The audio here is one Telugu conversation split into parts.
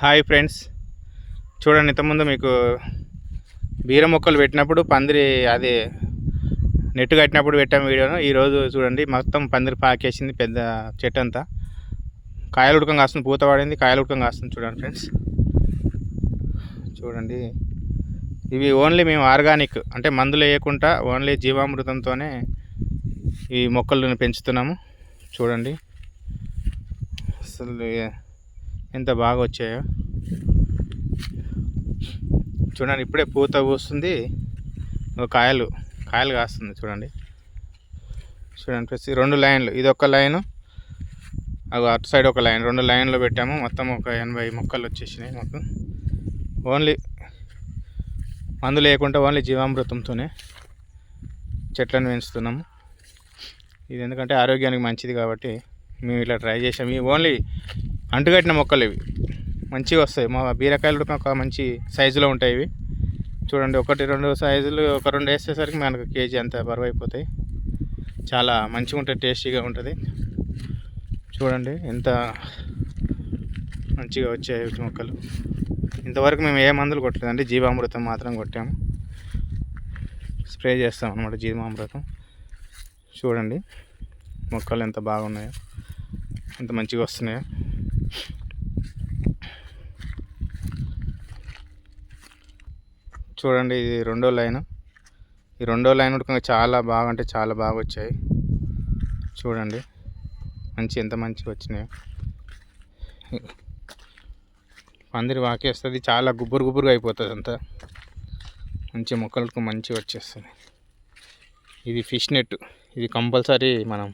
హాయ్ ఫ్రెండ్స్, చూడండి ఇంతకుముందు మీకు బీర మొక్కలు పెట్టినప్పుడు పందిరి అది నెట్ కట్టినప్పుడు పెట్టాము వీడియోను. ఈరోజు చూడండి మొత్తం పందిరి పాకేసింది, పెద్ద చెట్టు అంతా కాయలు ఉడకం కాస్తుంది, పూత పడింది, కాయలు ఉడకం కాస్తుంది. చూడండి ఫ్రెండ్స్, చూడండి ఇవి ఓన్లీ మేము ఆర్గానిక్ అంటే మందులు వేయకుండా ఓన్లీ జీవామృతంతోనే ఈ మొక్కలను పెంచుతున్నాము. చూడండి అసలు ఎంత బాగా వచ్చాయో చూడండి. ఇప్పుడే పూత పూస్తుంది, కాయలు కాస్తుంది. చూడండి చూడండి రెండు లైన్లు, ఇది ఒక లైను, అటు సైడ్ ఒక లైన్, రెండు లైన్లో పెట్టాము. మొత్తం ఒక 80 మొక్కలు వచ్చేసినాయి మాకు. ఓన్లీ మందు లేకుండా ఓన్లీ జీవామృతంతోనే చెట్లను పెంచుతున్నాము. ఇది ఎందుకంటే ఆరోగ్యానికి మంచిది కాబట్టి మేము ఇలా ట్రై చేసాము. ఇవి ఓన్లీ అంటుకట్టిన మొక్కలు, ఇవి మంచిగా వస్తాయి. మా బీరకాయలు ఒక మంచి సైజులో ఉంటాయి ఇవి. చూడండి, 1-2 సైజులు, ఒక 2 వేసేసరికి మనకు కేజీ అంత బరువు అయిపోతాయి. చాలా మంచిగా ఉంటుంది, టేస్టీగా ఉంటుంది. చూడండి ఎంత మంచిగా వచ్చాయి మొక్కలు. ఇంతవరకు మేము ఏ మందులు కొట్టలేదండి, జీవామృతం మాత్రం కొట్టాము. స్ప్రే చేస్తాం అన్నమాట జీవామృతం. చూడండి మొక్కలు ఎంత బాగున్నాయో, ఎంత మంచిగా వస్తున్నాయో. చూడండి, ఇది రెండో లైన్. ఈ రెండో లైన్ ఉడకంగా చాలా బాగా అంటే చాలా బాగా వచ్చాయి. చూడండి ఎంత మంచిగా వచ్చినాయో. పందిరి వాకేస్తుంది, చాలా గుబురుగా అయిపోతుంది అంతా. మంచి మొక్కలకు మంచిగా వచ్చేస్తుంది. ఇది ఫిష్ నెట్, ఇది కంపల్సరీ మనం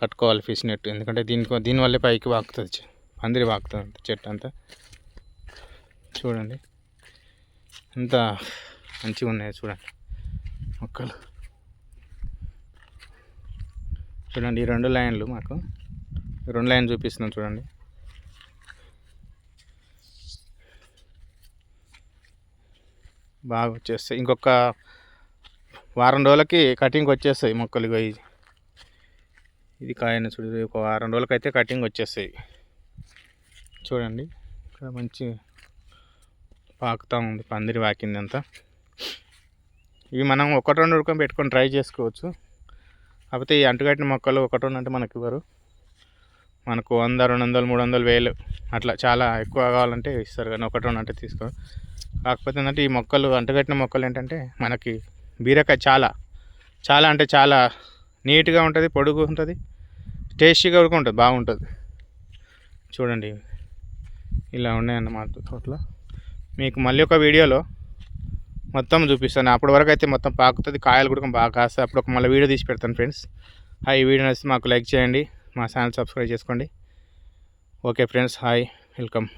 కట్టుకోవాలి ఫిష్ నెట్. ఎందుకంటే దీనివల్లే పైకి వాకుతుంది, పందిరి వాకుతుంది చెట్టు అంతా. చూడండి ఎంత మంచిగా ఉన్నాయి చూడండి మొక్కలు. చూడండి ఈ 2 లైన్లు మాకు, 2 లైన్ చూపిస్తున్నాం చూడండి. బాగా వచ్చేస్తాయి. ఇంకొక వారం రోజులకి కటింగ్ వచ్చేస్తాయి మొక్కలు. ఇది కాయను చూడు, ఒక వారం రోజులకి అయితే కటింగ్ వచ్చేస్తాయి. చూడండి ఇక్కడ మంచి పాకుతూ ఉంది, పందిరి వాకింది అంతా. ఇవి మనం 1-2 ఉడకం పెట్టుకొని ట్రై చేసుకోవచ్చు. కాకపోతే ఈ అంటుకట్టిన మొక్కలు 1-2 అంటే మనకు ఇవ్వరు. మనకు 100, 200, 300, 1000 అట్లా చాలా ఎక్కువ కావాలంటే ఇస్తారు, కానీ 1-2 అంటే తీసుకోరు. కాకపోతే ఏంటంటే ఈ మొక్కలు అంటుకట్టిన మొక్కలు ఏంటంటే మనకి బీరకాయ చాలా అంటే చాలా నీట్గా ఉంటుంది, పొడుగు ఉంటుంది, టేస్టీగా కూడా ఉంటుంది, బాగుంటుంది. చూడండి ఇలా ఉన్నాయన్నమాట తోటలో. మీకు మళ్ళీ ఒక వీడియోలో మొత్తం చూపిస్తాను. అప్పటి వరకు అయితే మొత్తం పాకుతుంది, కాయలు కూడా బాగా కాస్తాయి. అప్పుడు ఒక మళ్ళీ వీడియో తీసి పెడతాను ఫ్రెండ్స్. హాయ్, ఈ వీడియో నచ్చితే మాకు లైక్ చేయండి, మా ఛానల్ సబ్స్క్రైబ్ చేసుకోండి. Okay friends, hi, welcome.